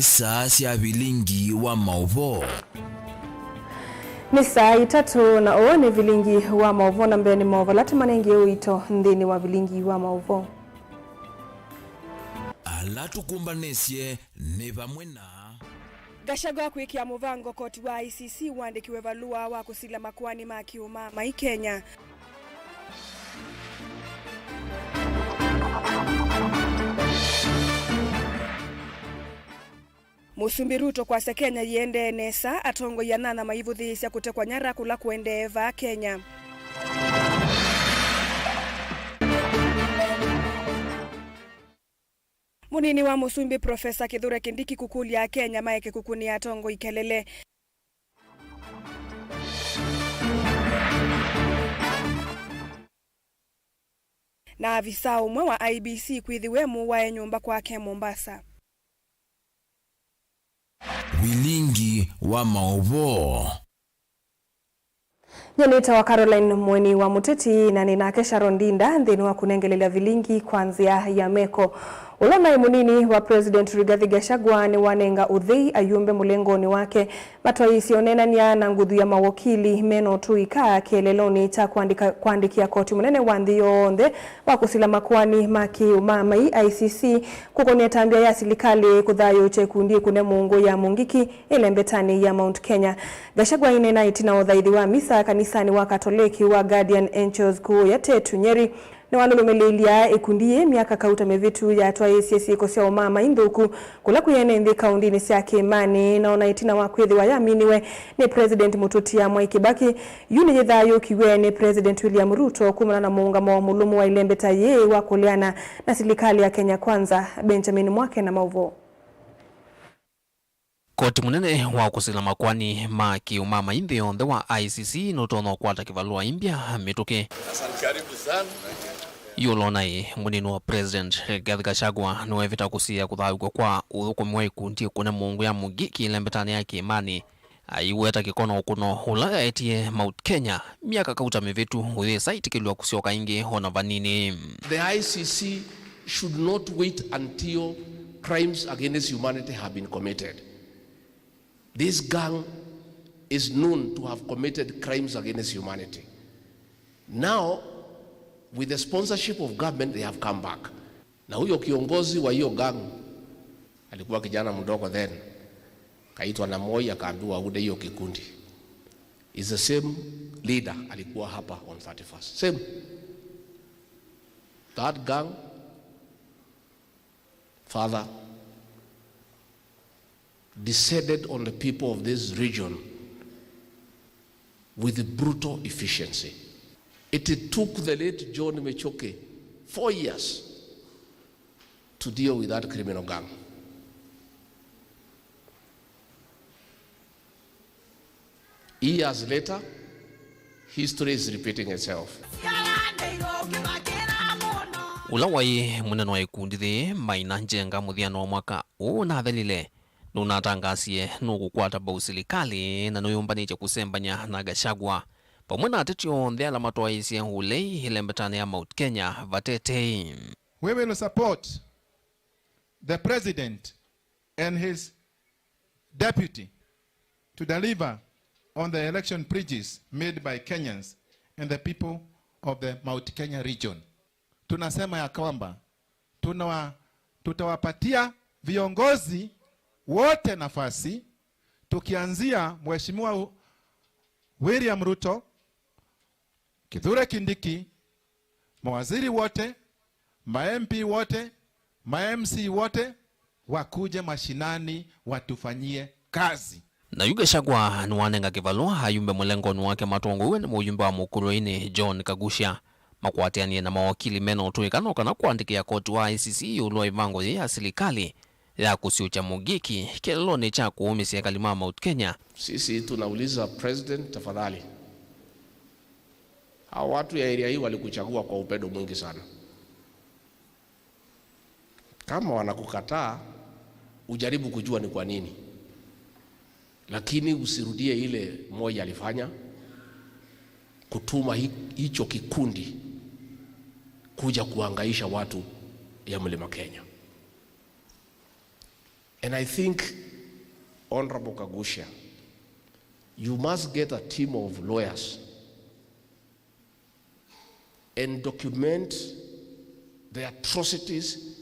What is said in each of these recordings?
ni saa cia vilingi wa mauvo. Ni saa 3 na uone vilingi wa mauvo na mbeni mauvo latimanengi uito ndini wa vilingi wa mauvo. Ala tukumbanesye ni vamwe na Gachagua kwikia muvango koti wa ICC wandikiwe valua wa kusila makwani makiuma mai Kenya. Musumbi Ruto kwa Kenya yende nesa atongo yanana maivudhisya kutekwa nyara kula kuendeva Kenya. Munini wa Musumbi Profesa Kithure Kindiki kukulia Kenya maeke kukuni atongo ikelele. Na afisa umwe wa IBC kwithiwemu wa nyumba kwake Mombasa. vilingi wa mauvo. Nyenita wa Caroline Mweni wa Muteti na ninake Sharon Dinda ndini wa kunengelelea vilingi kwanzia ya meko. Ulona munini wa President Rigathi Gachagua ni wanenga uthei ayumbe mulengoni wake matwaisi onenania na nguthu ya mawakili meno tuika keleloni cha kuandikia koti munene wa nthi yonthe wa kusila makwani makiumamai ICC kukonia tambia ya serikali kuthayo chekundi kune mungu ya mungiki ile mbetani ya Mount Kenya. Gachagua inena itina uthaithi wa misa kanisani wa Katoliki wa Guardian Angels kuu ya Tetu Nyeri na walulumelilia ekundie miaka kauta mevitu ya twaisi kosya umama indhuku kula kuyene nthi kaundini sya Kimani na onaitina wa kwithi wa yaminiwe ni President Mututia Mwai Kibaki yuni yithayo kiwe ni President William Ruto kumana na muungamo wa mulumu wa ilembeta ye wa kuliana na serikali ya Kenya Kwanza Benjamin Mwake na mauvo. Koti munene wa kusila makwani makiumama inthi yonthe wa ICC nutono kwata kivalua imbya mituke. Karibu sana. Yolonai munini wa President Rigathi Gachagua nuwevita kusia kuthawikwa kwa uthukumi ikundi kuna mungu ya mugiki ilembetani ya Kimani aiweta kikono ukuno ula etie Mount Kenya miaka kauta mevitu uthi saiti kilwa kusioka ingi hona vanini. The ICC should not wait until crimes against humanity have been committed. This gang is known to have committed crimes against humanity. Now, with the sponsorship of government, they have come back. Na huyo kiongozi wa hiyo gang alikuwa kijana mdogo then, kaitwa na Moi akaambiwa ude hiyo kikundi. Is the same leader alikuwa hapa on 31st. Same. That gang, father, descended on the people of this region with brutal efficiency. It took the late John Mechoke 4 years to deal with that criminal gang. Years later, history is repeating itself. Ulawai munene wa ikundi thi maina njenga muthiano wa mwaka na thelile nunatangasie nukukwata bau serikali na nuyumbaniche kusembanya na Gachagua pamwe na ateti yonthe ala matwaisi ulei ilembetani ya Mount Kenya vatete. We will support the president and his deputy to deliver on the election pledges made by Kenyans and the people of the Mount Kenya region. Tunasema ya kwamba tutawapatia viongozi wote nafasi tukianzia Mheshimiwa William Ruto, Kithure Kindiki, mawaziri wote, ma-MP wote, ma-MC wote wakuje mashinani watufanyie kazi. Na yu Gachagua nuwanenga kivalua ayumbe mulengoni wake matongo uwe ni muyumbe wa mukuruini John Kagusha makwatianie na mawakili meno tuikano kana kuandikia koti wa ICC ulua ivango ya serikali ya kusiucha mugiki keleloni cha kuumisya kalima Mount Kenya. Sisi tunauliza president, tafadhali, hao watu ya area hii walikuchagua kwa upendo mwingi sana. Kama wanakukataa, ujaribu kujua ni kwa nini, lakini usirudie ile moja alifanya kutuma hicho kikundi kuja kuhangaisha watu ya Mlima Kenya. And I think, Honorable Kagusha, you must get a team of lawyers and document the atrocities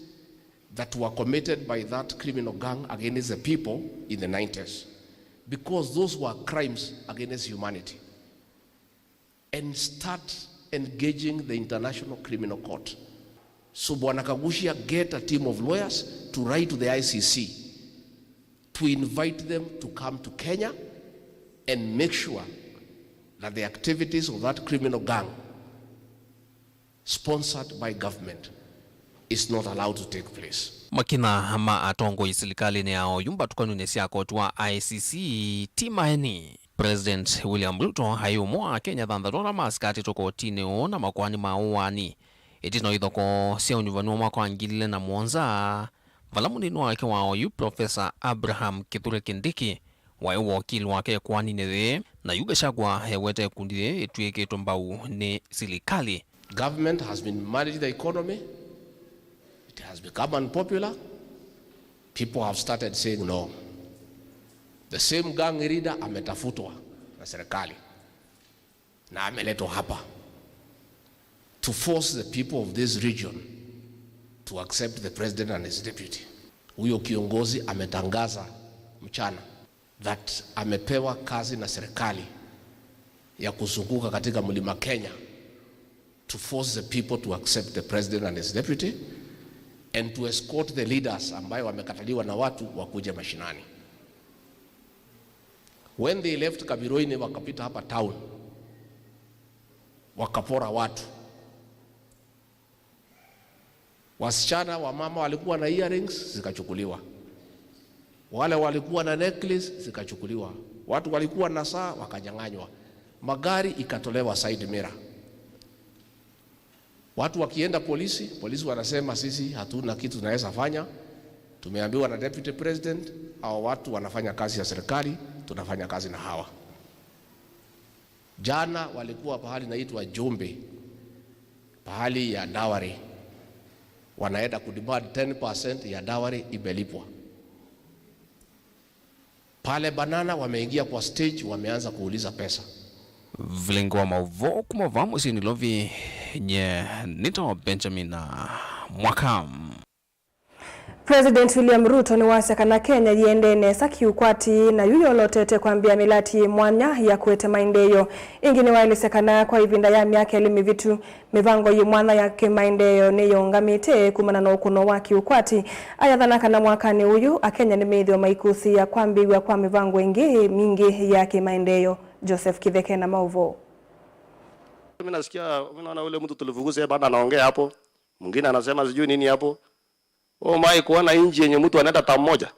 that were committed by that criminal gang against the people in the 90s, because those were crimes against humanity, and start engaging the International Criminal Court. So Bwana Kagusha, get a team of lawyers to write to the ICC to invite them to come to Kenya and make sure that the activities of that criminal gang sponsored by government is not allowed to take place. Makina ma atongo serikali ni ao yumba tukanune siako tuwa ICC timaeni. President William Ruto hayumwa Kenya dhandharora maskati toko tineo na makwani mauani. Etino idhoko siya unyuvanua mwaka ngilile na mwonza. Valamuni wake wao yu Professor Abraham Kithure Kindiki wa wakili wake kwani nere na yu Gachagua hewete kundire etueke tombau ne serikali. Government has been managing the economy. It has become unpopular. People have started saying no. The same gang leader ametafutwa na serikali na ameletwa hapa to force the people of this region to accept the president and his deputy. Huyo kiongozi ametangaza mchana that amepewa kazi na serikali ya kuzunguka katika mlima Kenya to force the people to accept the president and his deputy and to escort the leaders ambayo wamekataliwa na watu wakuje mashinani. When they left Kabiroini wakapita hapa town, wakapora watu. Wasichana wa mama walikuwa na earrings zikachukuliwa. Wale walikuwa na necklace zikachukuliwa. Watu walikuwa na saa wakanyang'anywa. Magari ikatolewa side mirror. Watu wakienda polisi wanasema sisi hatuna kitu tunaweza fanya. Tumeambiwa na deputy president au watu wanafanya kazi ya serikali, tunafanya kazi na hawa. Jana walikuwa pahali naitwa Jombe, pahali ya dawari. Wanaenda kudemand 10% ya dawari ibelipwa. Pale Banana wameingia kwa stage, wameanza kuuliza pesa. Vilengo wa mauvo kumavamu sinilovi nye nito Benjamin Mwakam. President William Ruto ni wasakana Kenya yende nesa kiukwati na yuyo lotete kwambia milati mwanya ya kuete maendeyo. Ingine wailesekana kwa ivinda ya miaka elimi vitu mivango yimwana ya kimaendeyo ni yongamite kumana na ukuno wa kiukwati. Ayadhanaka na mwakani uyu Akenya ni meidhi wa maikusi ya kwambiwa kwa mivango ingi mingi ya kimaendeyo. Joseph Kitheke na Mauvo. Mimi nasikia naona ule mtu tulivuguze bado anaongea hapo. Mwingine anasema sijui nini hapo. Mai kuona inji yenye mtu anaenda tamu moja.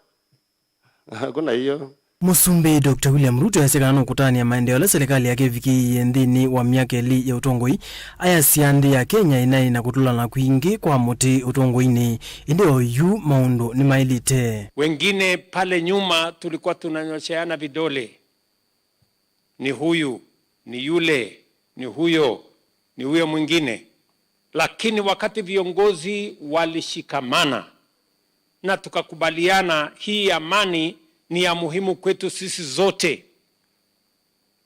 Hakuna hiyo. Musumbi Dr. William Ruto yasekana nukutani ya maendeleo la serikali yake viki yendini wa miaka eli ya utongoi. Aya siandi ya Kenya inai na kutula na kuingi kwa muti utongoi ni indio yu maundu ni mailite. Wengine pale nyuma tulikuwa tunanyosheana vidole. Ni huyu, ni yule, ni huyo mwingine. Lakini wakati viongozi walishikamana na tukakubaliana hii amani ni ya muhimu kwetu sisi zote,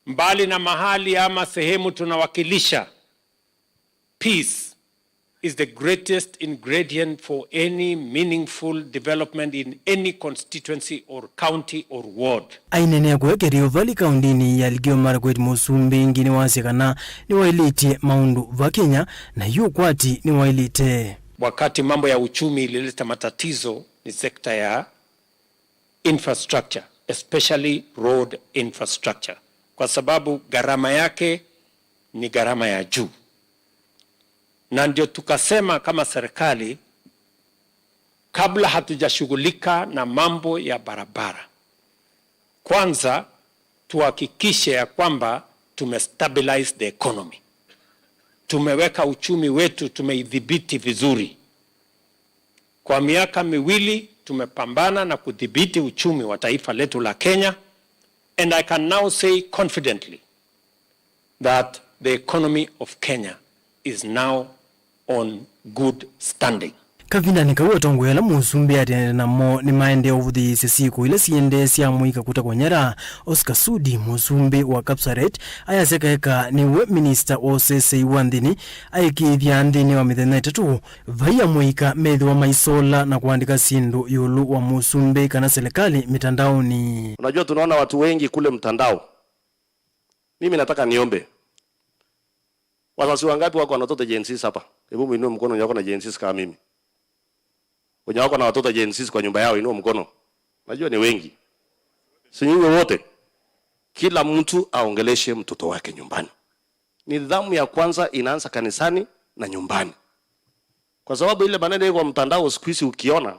mbali na mahali ama sehemu tunawakilisha, peace is the greatest ingredient for any meaningful development in any constituency or county or ward. Ainene ya kuwekeri uvali kaundini ya Elgeyo Marakwet Musumbi ngini wasekana ni wailite maundu va Kenya na yu kwati ni wailite. Wakati mambo ya uchumi ilileta matatizo ni sekta ya infrastructure, especially road infrastructure. Kwa sababu gharama yake ni gharama ya juu. Na ndio tukasema kama serikali, kabla hatujashughulika na mambo ya barabara, kwanza tuhakikishe ya kwamba tumestabilize the economy. Tumeweka uchumi wetu, tumeidhibiti vizuri. Kwa miaka miwili tumepambana na kudhibiti uchumi wa taifa letu la Kenya, and I can now say confidently that the economy of Kenya is now on good standing. Kavina nikawe tongo yala musumbi ati na mo ni maendeleo vuthi siku ile siende sia muika kuta kwa Nyara. Oscar Sudi musumbi wa Kapsaret aya seka niwe minister osese iwandini aikithia ndini wa mithenya 3 vaya muika methi wa maisola na kuandika sindu yulu wa musumbi kana serikali mitandaoni. Unajua tunaona watu wengi kule mtandao. Mimi nataka niombe. Wazazi wangapi wako na watoto Gen Z hapa? Hebu muinue mkono wenye wako na Gen Z kama mimi. Wenye wako na watoto Gen Z kwa nyumba yao, inua mkono. Najua ni wengi. Si nyinyi wote. Kila mtu aongeleshe mtoto wake nyumbani. Nidhamu ya kwanza inaanza kanisani na nyumbani. Kwa sababu ile maneno kwa mtandao siku hizi ukiona,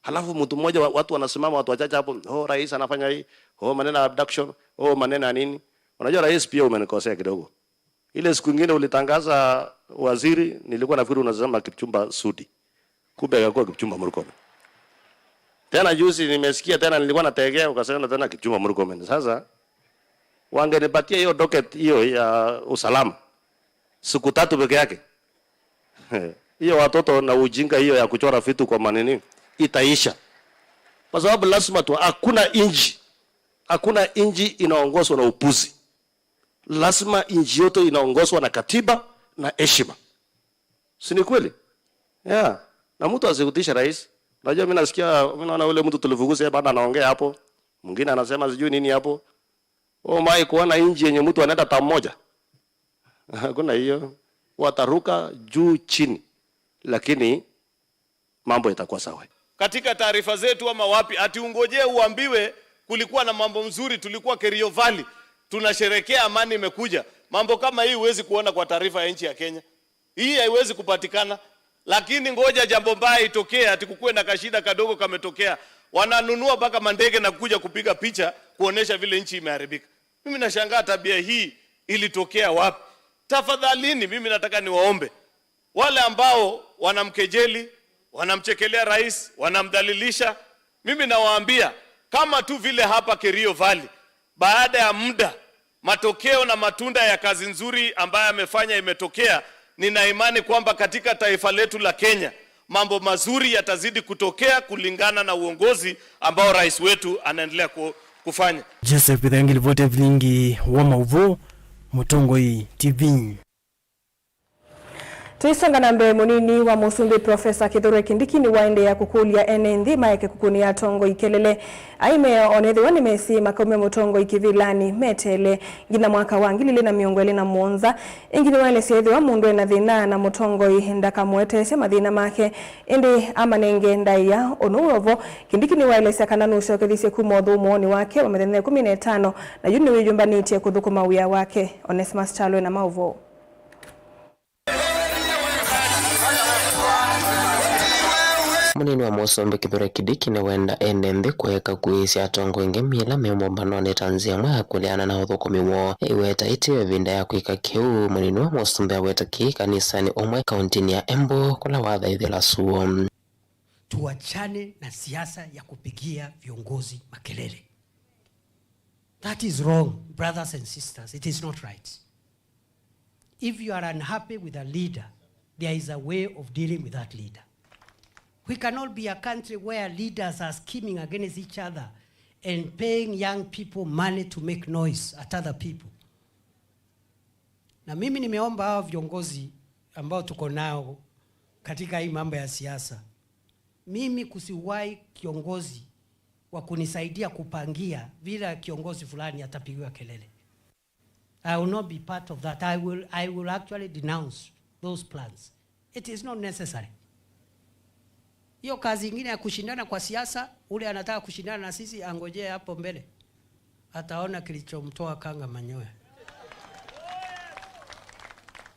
halafu mtu mmoja watu wanasimama watu wachache hapo, rais anafanya hii, maneno ya abduction, maneno ya nini. Unajua rais pia umenikosea kidogo. Ile siku nyingine ulitangaza waziri, nilikuwa nafikiri unasema Kipchumba Sudi. Kumbe akakuwa Kipchumba Murkomen. Tena juzi nimesikia tena nilikuwa nategea ukasema tena Kipchumba Murkomen. Sasa wangenipatia hiyo docket hiyo ya usalama siku 3 peke yake. Hiyo watoto na ujinga hiyo ya kuchora vitu kwa maneno itaisha. Kwa sababu lazima tu hakuna inji inaongozwa na upuzi. Lazima inji yote inaongozwa na katiba na heshima. Si ni kweli? Yeah. Na mtu asikutisha rais. Unajua mimi naona yule mtu tulivuguza baada anaongea hapo. Mwingine anasema sijui nini hapo. Mai kuona inji yenye mtu anaenda tamu moja. Hakuna hiyo. Wataruka juu chini. Lakini mambo yatakuwa sawa. Katika taarifa zetu ama wapi ati ungojee uambiwe kulikuwa na mambo mzuri, tulikuwa Kerio Valley tunasherekea amani imekuja. Mambo kama hii huwezi kuona kwa taarifa ya nchi ya Kenya. Hii haiwezi kupatikana. Lakini ngoja jambo mbaya itokee ati kukue na kashida kadogo kametokea. Wananunua mpaka mandege na kuja kupiga picha kuonesha vile nchi imeharibika. Mimi nashangaa tabia hii ilitokea wapi? Tafadhalini mimi nataka niwaombe wale ambao wanamkejeli, wanamchekelea rais, wanamdhalilisha, mimi nawaambia kama tu vile hapa Kerio Valley, baada ya muda matokeo na matunda ya kazi nzuri ambayo amefanya imetokea, nina imani kwamba katika taifa letu la Kenya mambo mazuri yatazidi kutokea kulingana na uongozi ambao rais wetu anaendelea kufanya. Joseph Bidangili vote vingi wa Mauvo Mutongoi TV. Tuisonga na mbele munini wa musumbi Profesa Kithure Kindiki ni waende ya kukulia enenthi maeke kukunia tongo ikelele aime onethi wani mesi makaume mutongo ikivilani metele gina mwaka wangilile na miongwele na muonza ingini wale siyethi wa mundu na dhina na mutongo ndaka muetese madhina make indi amanenge ndaiya onurovo. Kindiki ni wale sakananusho kithisi kumodhu muoni wake wa medhene 15 na yuni wijumbaniti kuthukuma wia wake. Onesimus Chalwe na Mauvo. Munini wa musumbi Kithure Kindiki ni wenda enenthi kueka kuisya atongo ingi mila meumombanoni Tanzania mwa kuliana na uthukumi wo iweta itiwe vinda ya kuika kiu. Munini wa musumbi aweta ki kanisani umwe kauntini ya Embu kula watha ithila suo. Tuachane na siasa ya kupigia viongozi makelele. That is wrong, brothers and sisters. It is not right. If you are unhappy with a leader, there is a way of dealing with that leader. We cannot be a country where leaders are scheming against each other and paying young people money to make noise at other people. Na mimi nimeomba hao viongozi ambao tuko nao katika hii mambo ya siasa. Mimi kusiwahi kiongozi wa kunisaidia kupangia vile kiongozi fulani atapigiwa kelele. I will not be part of that. I will actually denounce those plans. It is not necessary. Hiyo kazi nyingine ya kushindana kwa siasa, ule anataka kushindana na sisi angojee hapo mbele. Ataona kilichomtoa kanga manyoya.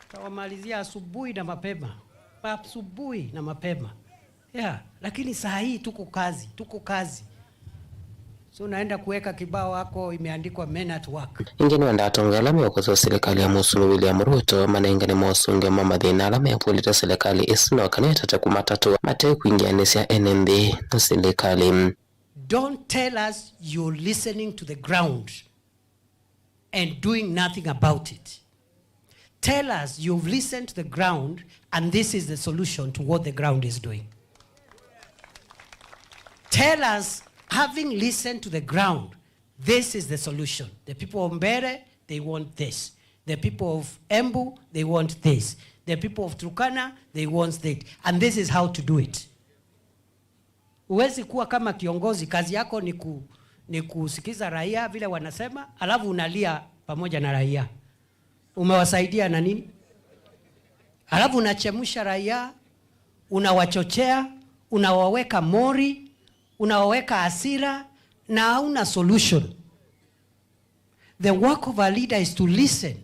Tawamalizia asubuhi na mapema. Asubuhi na mapema. Yeah, lakini saa hii tuko kazi. So naenda kuweka kibao wako imeandikwa men at work. Ingine wanda atongela meokozo serikali ya Musulu William Ruto manengane mosunge mama dhina alame ya polita serikali isino kaneta taku matatu mate kuingianisya enenthi na serikali. Don't tell us you're listening to the ground and doing nothing about it. Tell us you've listened to the ground and this is the solution to what the ground is doing. tell us, having listened to the ground, this is the solution. The people of Mbere, they want this. The people of Embu, they want this. The people of Turkana, they want that. And this is how to do it. Uwezi kuwa kama kiongozi, kazi yako ni kusikiza raia vile wanasema, alafu unalia pamoja na raia. Umewasaidia na nini? Alafu unachemusha raia, unawachochea, unawaweka mori, unawaweka hasira, na hauna solution. The work of a leader is to listen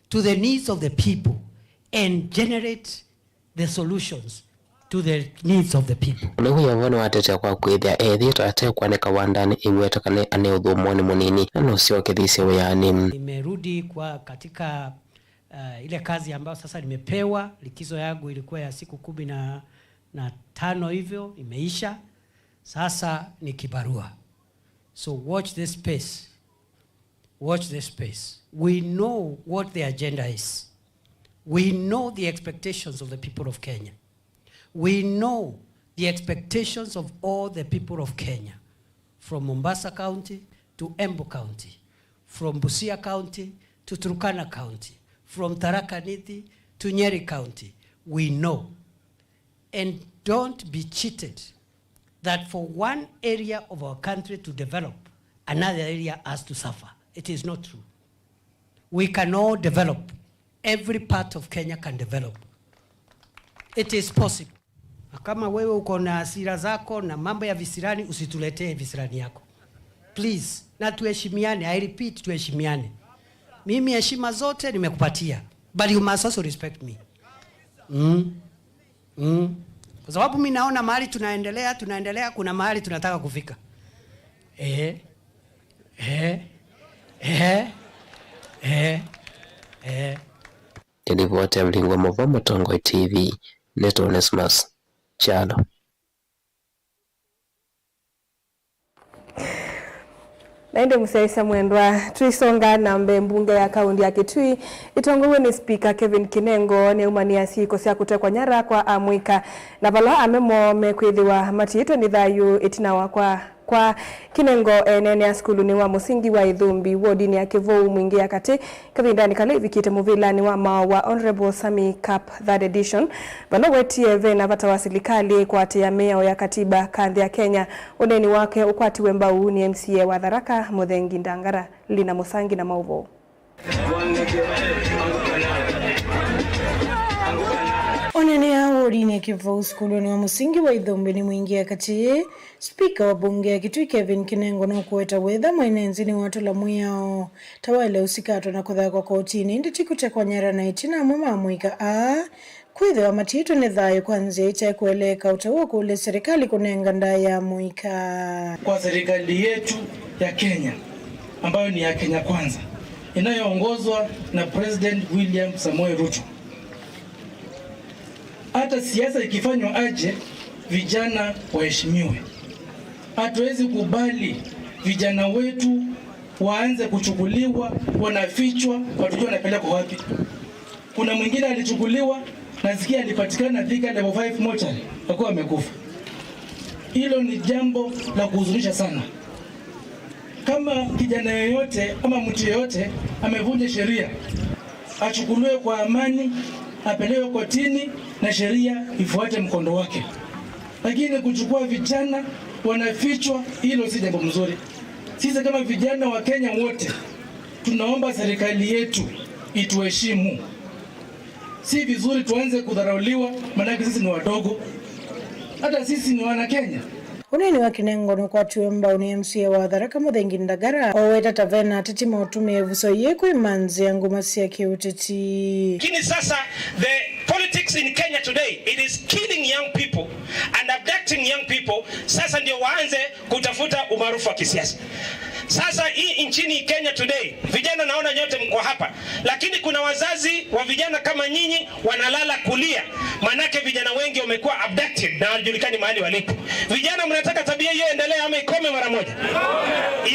to the needs of the people and generate the solutions to the needs of the people. Ulehu ya wano watetea kwa kwethia thito ate kwaneka wandani iweta kane ane udhumoni munini na nusio kithisi weyani. Nimerudi kwa katika ile kazi ambayo sasa nimepewa. Likizo yangu ilikuwa ya siku 15 hivyo, imeisha. Sasa ni kibarua. So watch this space. Watch this space. We know what the agenda is. We know the expectations of the people of Kenya. We know the expectations of all the people of Kenya, from Mombasa County to Embu County, from Busia County to Turkana County, from Tharaka Nithi to Nyeri County. We know. And don't be cheated that for one area of our country to develop, another area has to suffer. It is not true. We can all develop. Every part of Kenya can develop. It is possible. Kama wewe uko na hasira zako na mambo ya visirani, usituletee visirani yako. Please, na tuheshimiane. I repeat, tuheshimiane. Mimi heshima zote nimekupatia, but you must also respect me. Kwa sababu mimi naona mahali tunaendelea, kuna mahali tunataka kufika. Nilivote mlingwa Movomo Tongoi TV, Neto Onesmus Chalo. Naende Musaisa Mwendwa tuisonga na mbunge ya kaunti ya Kitui itongowe ni Speaker Kevin Kinengo ne umania kosea kutekwa nyara kwa amwika na vala amemo mekwithiwa matito ni thayu itinawa kwa Kinengo nene ya skulu ni wa musingi wa Ithumbi wodini ya Kivou mwingi ya kati kavindani kale vikite muvila ni wa mao wa Honorable Sami Cup 3rd edition vala wetie vena vata wasilikali kwa atia meo ya katiba kandi ya Kenya uneni wake ukwati wembau ni MCA wa Tharaka Muthengi Ndangara Lina Musangi na Mauvo. Onene ya wodini ya Kivou skulu ni wa musingi wa Ithumbi ni mwingi ya kati Speaker wa bunge ya Kitui Kevin Kinengo na kuweta wetha mwainenzi ni watu la muyao tawale usikato na kuthaa kwa kotini ndi tikutekwa nyara na itina mama mwika kwithe wa matito ni thayu kwanzia ita kueleka utawa kule serikali kunenga ndaya mwika kwa serikali yetu ya Kenya ambayo ni ya Kenya Kwanza inayoongozwa na President William Samoei Ruto. Hata siasa ikifanywa aje, vijana waheshimiwe. Hatuwezi kubali vijana wetu waanze kuchukuliwa, wanafichwa, watujua wanapelekwa wapi. Kuna mwingine alichukuliwa, nasikia alipatikana Thika level 5 mortuary, akawa amekufa. Hilo ni jambo la kuhuzunisha sana. Kama kijana yoyote ama mtu yoyote amevunja sheria, achukuliwe kwa amani, apelewe kotini na sheria ifuate mkondo wake. Lakini kuchukua vijana wanafichwa, hilo si jambo mzuri. Sisi kama vijana wa Kenya wote tunaomba serikali yetu ituheshimu. Si vizuri tuanze kudharauliwa, maana sisi ni wadogo. Hata sisi ni wana Kenya. Uneni wa Kinengo no kwa tuemba uni MCA wa Tharaka Muthengi Ndagara oweta tavena titima utume vuso yeku imanzi yangu masia kiuteti. Kini sasa the politics in Kenya today, it is killing young people and abducting young people. Sasa ndio waanze kutafuta umaarufu wa kisiasa. Sasa hii nchini Kenya today, vijana naona nyote mko hapa, lakini kuna wazazi wa vijana kama nyinyi wanalala kulia, manake vijana wengi wamekuwa abducted na hawajulikani mahali walipo. Vijana mnataka tabia hiyo endelee ama ikome mara moja?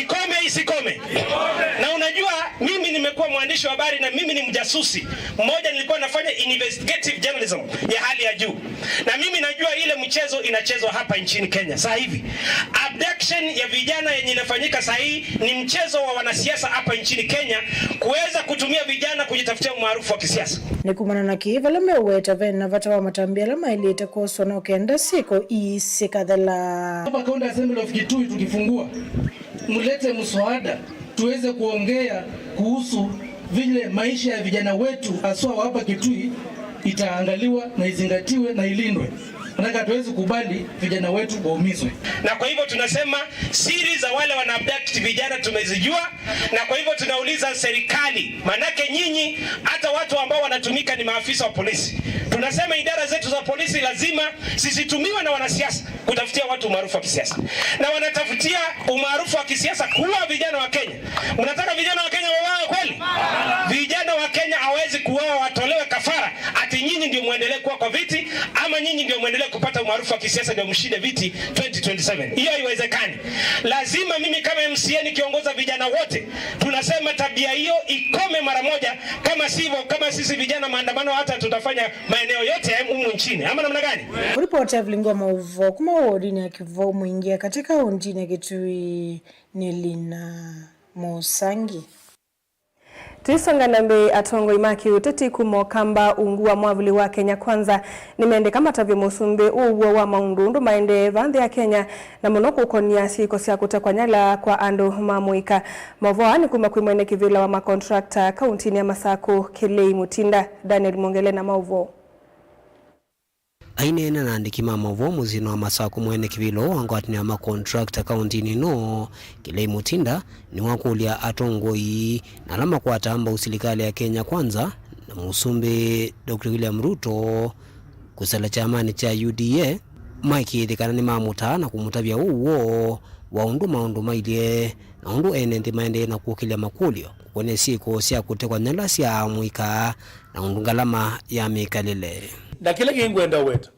Ikome isikome? Na unajua mimi nimekuwa mwandishi wa habari na mimi ni mjasusi. Mmoja nilikuwa nafanya investigative journalism ya hali ya juu. Na mimi najua ile mchezo inachezwa hapa nchini Kenya sasa hivi. Abduction ya vijana yenye inafanyika sasa hii ni mchezo wa wanasiasa hapa nchini Kenya kuweza kutumia vijana kujitafutia umaarufu wa kisiasa. Nikumana na kiva la meweta vena vata wa matambia la mailite koso na ukenda siko isikadhala. Hapa County Assembly of Kitui tukifungua, mulete mswada tuweze kuongea kuhusu vile maisha ya vijana wetu haswa hapa Kitui itaangaliwa na izingatiwe na ilindwe. Nataka tuweze kubali vijana wetu waumizwe. Na kwa hivyo tunasema siri za wale wana abduct vijana tumezijua, na kwa hivyo tunauliza serikali, manake nyinyi hata watu ambao wanatumika ni maafisa wa polisi. Tunasema idara zetu za polisi lazima zisitumiwe na wanasiasa kutafutia watu umaarufu wa kisiasa. Na wanatafutia umaarufu wa kisiasa kuua vijana wa Kenya. Unataka vijana wa Kenya wauawe kweli? Vijana wa Kenya hawezi kuuawa watolewe kafara ati nyinyi ndio muendelee kuwa kwa viti ama nyinyi ndio muendelee kupata umaarufu wa kisiasa ndio mshinde viti 2027. Hiyo haiwezekani. Lazima mimi kama MCA nikiongoza vijana wote tunasema tabia hiyo ikome mara moja, kama sivyo kama sisi vijana maandamano hata tutafanya maeneo yote humu nchini. Ama namna gani? Ripoti ya Vilingwa Mauvo kuma wodi ya Kivu muingia katika ondini ya Kitui ni Lina Musangi. Tuisonga nambe atongo imaki uteti kumokamba ungua mwavuli wa Kenya Kwanza nimende kama tavyo musumbe uwa wa maundundu maende vande ya Kenya na monoko ukonia siko siya kutekwa nyala kwa ando mamuika mavoa ni kumakwimwene kivila wa makontrakta kauntini ya Masako Kilei Mutinda. Daniel Mongele na Mauvo ainena naandiki mavoa muzino wa Masako mwene kivilo wangwatini ya makontrakta kauntini no Kilei Mutinda ni wakulia atongoi na lama kwa tamba usilikali ya Kenya Kwanza na musumbe Dr. William Ruto kusala chamani cha UDA Mike idikana ni mamuta na kumutabia uwo waundu maundu mailie na undu enendi maende na kukilia makulio kwenye siko siya kutekwa nyala siya mwika na undu ngalama ya mikalile na kile kingwenda weta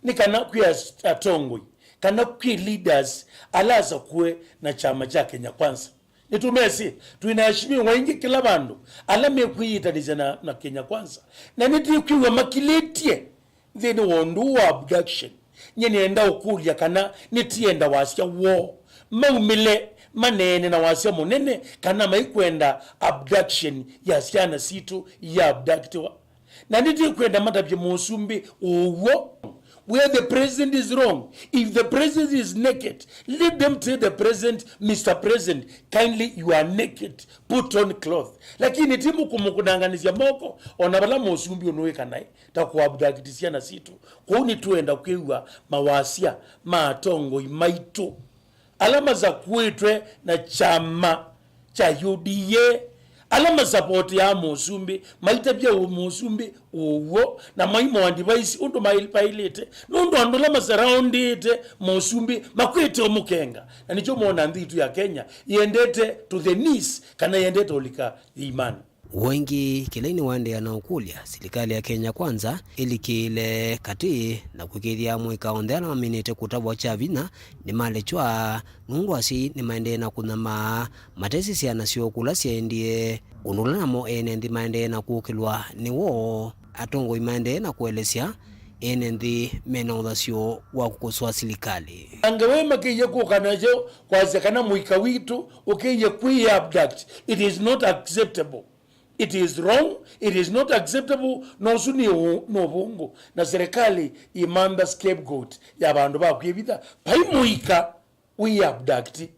ni kana kuya atongoi kana kuya leaders alaza kue na chama cha Kenya Kwanza nitumesi tuinaheshimiwa wengi kila bandu alame kuyiitaniza na Kenya Kwanza na nitikiwa makiletie then wondu abduction nyeni enda ukulia kana nitienda wasya wo maumile manene na wasya munene kana maikwenda abduction ya siana situ ya abductiwa na nitikwenda matabye musumbi uwo where the president is wrong. If the president is naked, let them tell the president, Mr. President, kindly you are naked, put on cloth. Lakini timu kumukudanganizia moko, onabala musumbi unuweka nae, takuwa abdakitisia na situ. Kuni tuenda kuiwa mawasia, maatongo, imaitu. Alama za kuitwe na chama cha UDA, alama sapoti ya musumbi maitabia musumbi uwo na maimo wa device undu mailpailete nundu andulama surrounded musumbi makwete omukenga na nicho muona nditu ya Kenya iendete to the knees kana iendete olika imani wengi Kileini wande yanaokulia serikali ya Kenya Kwanza ili kile kati na kukiria mwika ondela maminite kutabwa chavina ni malechwa nungu asi ni maende na kunama matesi siya nasio kula siya endie unulanamo enendi maende na kukilwa ni wo atongo imaende na kuelesya enendi mena udasio wa kukoswa serikali angewema kiye kukanajo kwa zekana mwika witu ukiye kuye abduct. It is not acceptable. It is wrong, it is not acceptable, no suni no bongo. Na serikali imanda scapegoat ya bandu ba kwibita paimuika we abduct.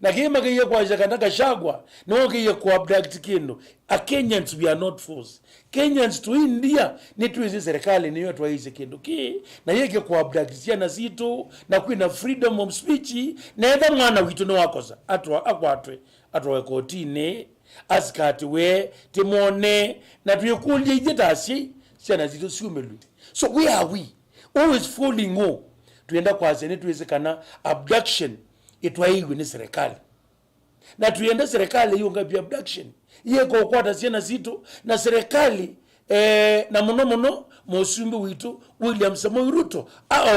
Na kima kiye kwa jakanda Gachagua no kiye ku abduct kino. A Kenyans we are not forced. Kenyans to India ni tuizi serikali ni yote waize kendo ki na yeke ku abduct na zito na kuina freedom of speech na eda mwana witu no wakoza atwa kotine askati we timone na tuyekulye jetasi sana zito siumelu. So where are we always falling on tuenda kwa zene tuwezekana abduction itwaiwe ni serikali na tuenda serikali hiyo ngapi abduction yeko kwata siana zito na serikali na muno musumbi witu William Samoei Ruto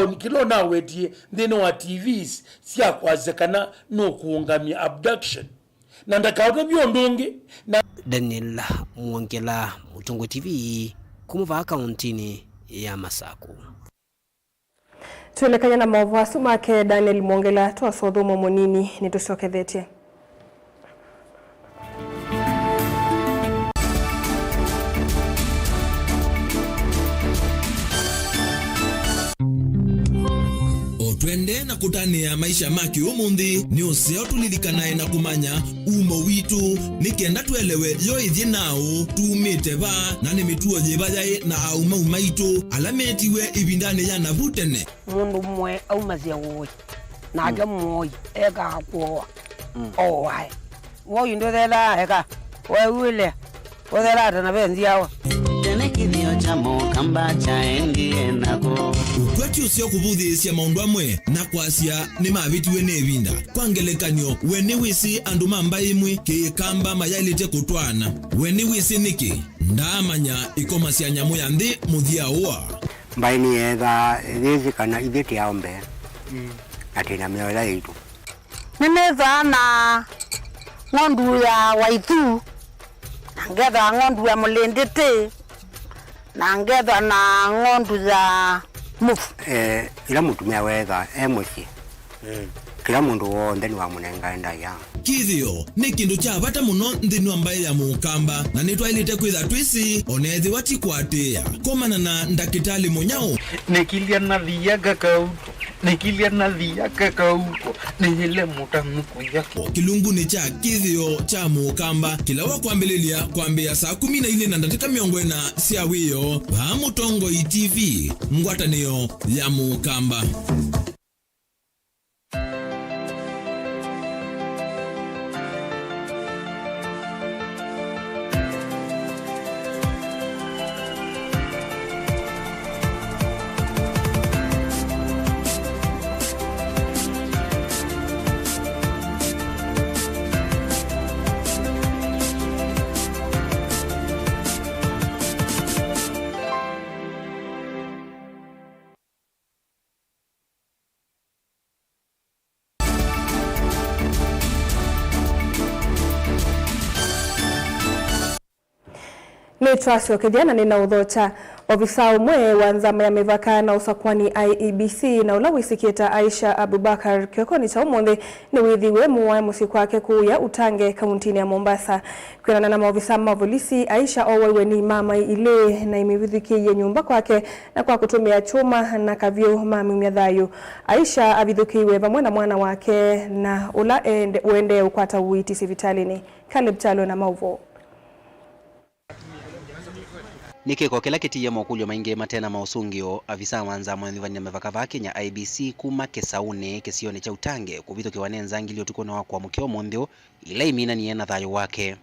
nikilo na wetie ndeno wa TVs siya kwazekana no kuungamia abduction na ndakauta byondungi na Daniel Mwongela, Mutungu TV, kumuva kauntini ya Masaku. Tuelekanya na maovu asumake Daniel Mwongela twasothomo munini nitucokethetie. Twende na kutania maisha maki umundi ni useo tulirikanae na kumanya umo witu nikenda tuelewe yo ithie nao tumite ba na ni mituo nyibaye na auma umaitu alametiwe ibindane ya navutene mundu mwe aumazia woi na gamoi ega kwa wai woi ndo thela ega wile wethela na benzi yawa Kithio cha mukamba cha engie nako ukwati usio kubuthisya maundu amwe na kwasia ni mavitiwe ne vinda kwangelekanyo weni wisi andu mamba imwe kikamba mayailite kutwana weni wisi niki ndamanya ikomasya nyamu ya nthi muthia uwa mbaini etha thithi kana ithiti ya ombe atina miola yitu nimeza na ngondu ya waitu ngetha ngondu ya mulindite na ngetha na ngondu za mufu ila mutumia wetha muci kila mundu wonthe ni wa munenga ndaya kithio ni kindu cha bata muno nthini wa mbai ya mukamba na nitwailite kwitha twisi onethi watikwatia komana na ndakitali munyao nikilia na thiaga kauto nikilia na thiaga kauto nihile mutamuku yake kilungu ni cha kithio cha mukamba kila wa kwambililia kwambia saa 12 na dakika 40 cia wiyo wa Mutongo TV ngwatanio ya mukamba. Ni trasio kijana nina udhocha ofisa umwe wa nzama ya mivaka na usakwani IEBC na ula wisikieta Aisha Abubakar kiokoni cha umundi ni withiwe muwa musiku wake kuya utange kauntini ya Mombasa. Kuyanana na maofisa mavolisi Aisha owewe ni mama ile na imivithikie nyumba kwake na kwa kutumia chuma na kavyo mami myadhayo. Aisha abithukiwe pamwe na mwana wake na ula uende ukwata uiti sivitalini. Caleb Chalo na mauvo. Nikiko kila kitiya mokulyo mainge matena mausungio avisa wanza mwanzivanya mevaka va Kenya IEBC kuma kesaune kesione cha utange kubitho kiwanenza ngilio tukona wakwa mukio mondhio ila imina ni ena thayo wake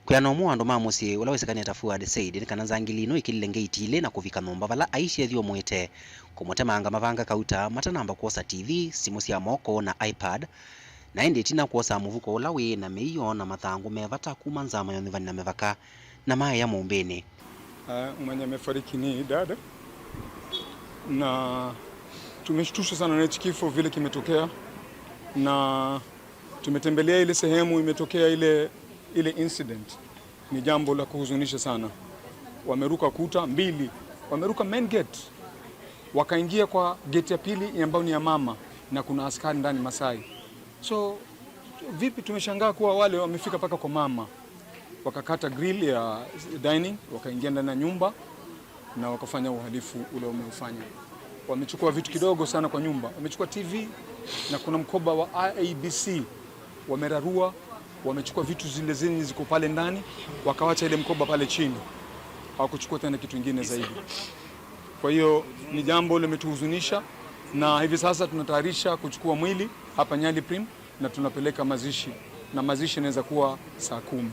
kuyana omuando mamusi ulawesekania tafuad said nikananza ngilino ikililenge itile na kuvika nomba vala Aisha thio mwete kumotemanga mavanga kauta matanamba kuosa TV simu cia moko na iPad na indi tina kuosa muvuko ulawe na meiyo na mathangu mevata kuma nzama yonivanya mevaka na maya ya Mombeni. Mwenye amefariki ni dada na tumeshtushwa sana na kifo vile kimetokea, na tumetembelea ile sehemu imetokea ile incident. Ni jambo la kuhuzunisha sana. Wameruka kuta mbili, wameruka main gate, wakaingia kwa gate ya pili ambayo ni ya mama na kuna askari ndani Masai. So vipi, tumeshangaa kuwa wale wamefika paka kwa mama, wakakata grill ya dining, wakaingia ndani ya nyumba na wakafanya uhalifu ule wameufanya. Wamechukua vitu kidogo sana kwa nyumba, wamechukua TV na kuna mkoba wa IEBC wamerarua, wamechukua vitu zile zenye ziko pale ndani, wakawacha ile mkoba pale chini, hawakuchukua tena kitu kingine zaidi. Kwa hiyo ni jambo limetuhuzunisha, na hivi sasa tunatayarisha kuchukua mwili hapa Nyali Prim na tunapeleka mazishi, na mazishi inaweza kuwa saa 10.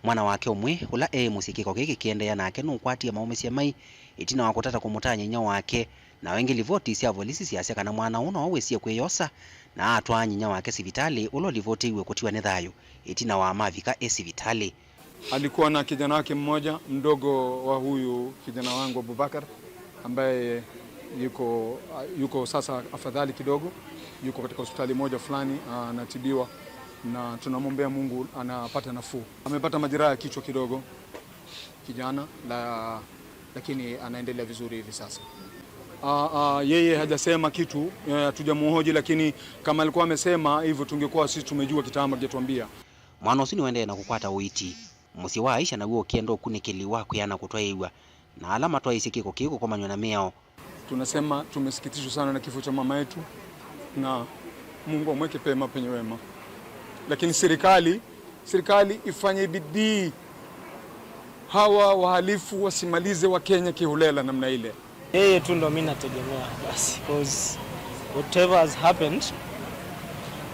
Mwana wake umwe ula musikiko kiki kiendea nake nukwatia maumesia mai itina wakutata kumutanya nya wake na wengi livoti sia volisi siasia kana mwana uno awesie kweyosa na atwanyi nya wake sivitali ulo livoti iwe kutiwa nethayo itina wa mavika sivitali. Alikuwa na kijana wake mmoja mdogo wa huyu kijana wangu Abubakar ambaye yuko sasa afadhali kidogo, yuko katika hospitali moja fulani anatibiwa, na tunamwombea Mungu anapata nafuu. Amepata majeraha ya kichwa kidogo kijana, lakini anaendelea vizuri hivi sasa. Yeye hajasema kitu, hatujamuhoji, lakini kama alikuwa amesema hivyo tungekuwa sisi tumejua kitambo, hajatuambia. Mwana usini wende na kukwata uiti musi wa Aisha na guo kiendo kunikiliwa kuyana kutwaiwa na alama twa isikiko kiko kwa manyona meo. Tunasema tumesikitishwa sana na kifo cha mama yetu, na Mungu amweke pema penye wema, lakini serikali ifanye bidii hawa wahalifu wasimalize wa Kenya kiholela namna ile. Yeye tu ndo mimi nategemea basi, because whatever has happened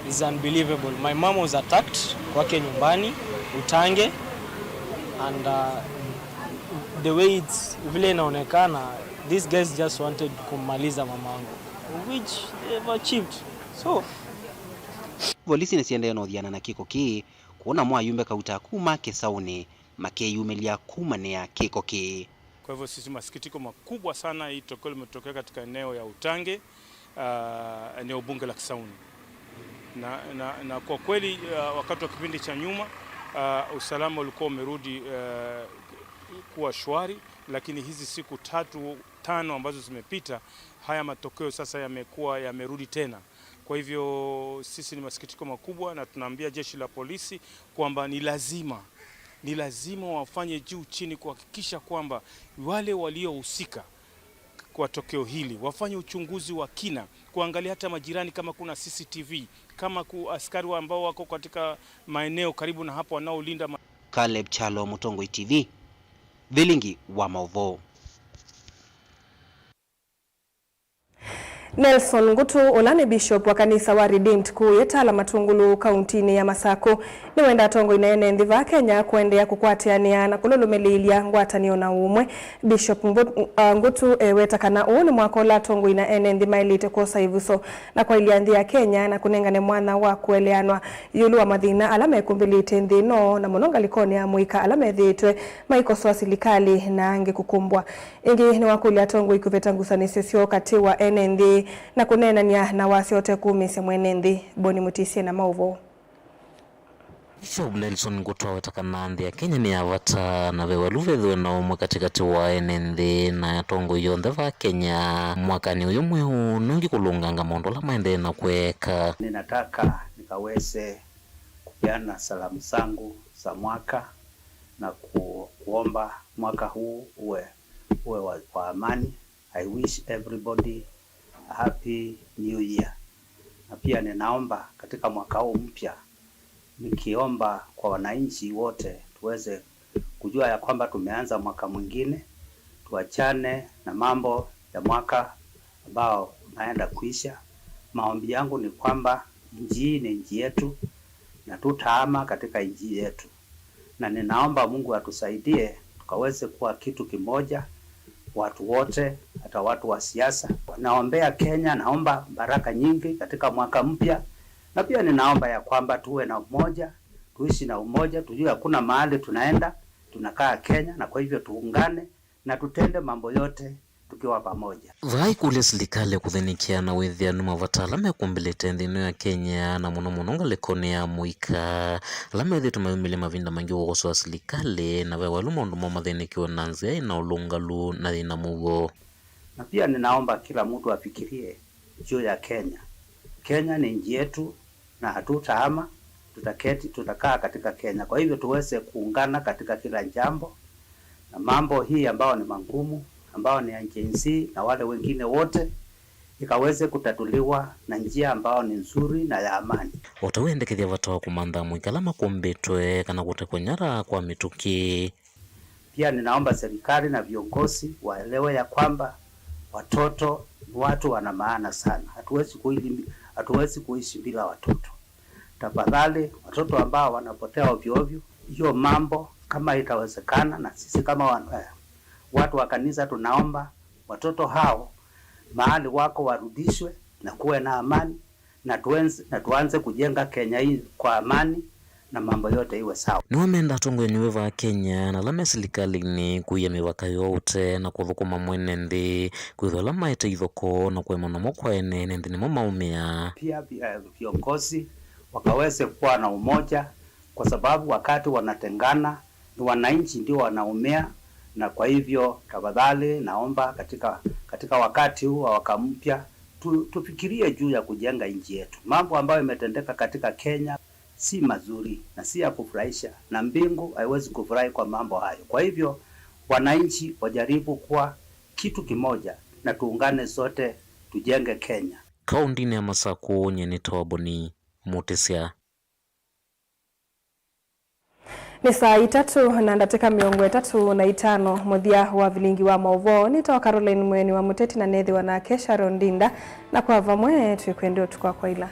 is unbelievable. My mom was attacked kwake nyumbani Utange, and the way it's vile inaonekana, these guys just wanted kumaliza mamangu, which they've achieved. So polisi nisiende no dhiana na kiko ki kuona mwa yumbe kauta kuma Kesauni makeyumelia kuma ne ya kiko ki. Kwa hivyo sisi masikitiko makubwa sana, hii tukio limetokea katika eneo ya Utange, eneo bunge la Kisauni. Na kwa kweli wakati wa kipindi cha nyuma usalama ulikuwa umerudi kuwa shwari, lakini hizi siku 3-5 ambazo zimepita, haya matokeo sasa yamekuwa yamerudi tena. Kwa hivyo sisi ni masikitiko makubwa, na tunaambia jeshi la polisi kwamba ni lazima wafanye juu chini kuhakikisha kwamba wale waliohusika kwa tokeo hili wafanye uchunguzi wa kina, kuangalia hata majirani kama kuna CCTV, kama askari ambao wako katika maeneo karibu na hapo wanaolinda. Caleb Chalo, Mutongoi TV, Vilingi wa Mauvoo. Nelson Ngutu olane bishop wa kanisa wa Redeemed kuyetala Matungulu kauntini ya Masako ni wenda tongo inaene ndhiva Kenya kuendea kukwatiania na kululumelilia ngwatanio na umwe. Bishop Ngutu wetakana ni mwakola tongo inaene ndhima ilite kosa ivuso na kwa iliandhi ya Kenya na kunengane mwana wa kueleanwa yulu wa madhina alame kumbilite ndhino na mononga likoni ya muika alame dhitwe maikoso wa silikali na ange kukumbwa. Ingi ni wakulia tongo ikuvetangusa sio kati wa NND na kunenania na wasi wote kumise mwenendi Boni Mutisie na Mauvoo. Bishop Nelson Ngutu wetakana ndhi ya Kenya ni avata na vewaluvedhwe na umwe katikati wa NND na tongo yonde va Kenya mwakani uyu mwehu nungi kulunganga mondo la maende na kueka. Ninataka nikaweze kupeana salamu zangu za mwaka na kuomba mwaka huu uwe wa amani. I wish everybody a happy new year. Na pia ninaomba katika mwaka huu mpya, nikiomba kwa wananchi wote tuweze kujua ya kwamba tumeanza mwaka mwingine, tuachane na mambo ya mwaka ambao unaenda kuisha. Maombi yangu ni kwamba nchi ni nchi yetu na tutahama katika nchi yetu, na ninaomba Mungu atusaidie tukaweze kuwa kitu kimoja, watu wote, hata watu wa siasa. Naombea Kenya, naomba baraka nyingi katika mwaka mpya, na pia ninaomba ya kwamba tuwe na umoja, tuishi na umoja, tujue hakuna mahali tunaenda, tunakaa Kenya, na kwa hivyo tuungane na tutende mambo yote tukiwa pamoja. Vai kule silikale kuthenikia na wethianu mavatala kumbilete ndhino ya Kenya na muno lekone ya muika lame thitu mayumile mavinda mangi wogoso wa silikale na vai walu maundu mo mathenikiwa na nzia ina ulungalu na thina mugo. Na pia ninaomba kila mtu afikirie juu ya Kenya. Kenya ni nchi yetu na hatutahama, tutakaa katika Kenya. Kwa hivyo tuweze kuungana katika kila jambo, na mambo hii ambao ni mangumu, ambao ni agency na wale wengine wote, ikaweze kutatuliwa na njia ambao ni nzuri na ya amani. Otawendekethia vatoa kumanda mwikalama kumbetwe kana kutekwa nyara kwa mituki. Pia ninaomba serikali na viongozi waelewe ya kwamba watoto watu wana maana sana. Hatuwezi kuishi bila watoto. Tafadhali watoto ambao wanapotea ovyo ovyo, hiyo mambo kama itawezekana, na sisi kama watu wa kanisa tunaomba watoto hao mahali wako warudishwe na kuwe na amani, na tuanze kujenga Kenya hii kwa amani na mambo yote iwe sawa. Ni wamenda tongo ya nyuweva Kenya na lame silikali ni kuya mivaka yote na kuthukuma mwenendi kuithola maite ithoko na kuemana mokwa ene nendi ni mamaumia. Pia viongozi wakaweze kuwa na umoja, kwa sababu wakati wanatengana ni wananchi ndio wanaumia. Na kwa hivyo tafadhali naomba katika wakati huu wa mwaka mpya tufikirie juu ya kujenga nchi yetu. Mambo ambayo imetendeka katika Kenya si mazuri na si ya kufurahisha, na mbingu haiwezi kufurahi kwa mambo hayo. Kwa hivyo wananchi wajaribu kuwa kitu kimoja na tuungane sote tujenge Kenya. Kaunti ya Masaku nyene Toboni Mutesia. Ni saa 3 na ndateka 35 muthia wa vilingi wa mauvo ni tawa Caroline Mweni wa Muteti na nethi wa nake Sharon Ndinda na kwa vamwe tukwende tukwa kwa ila.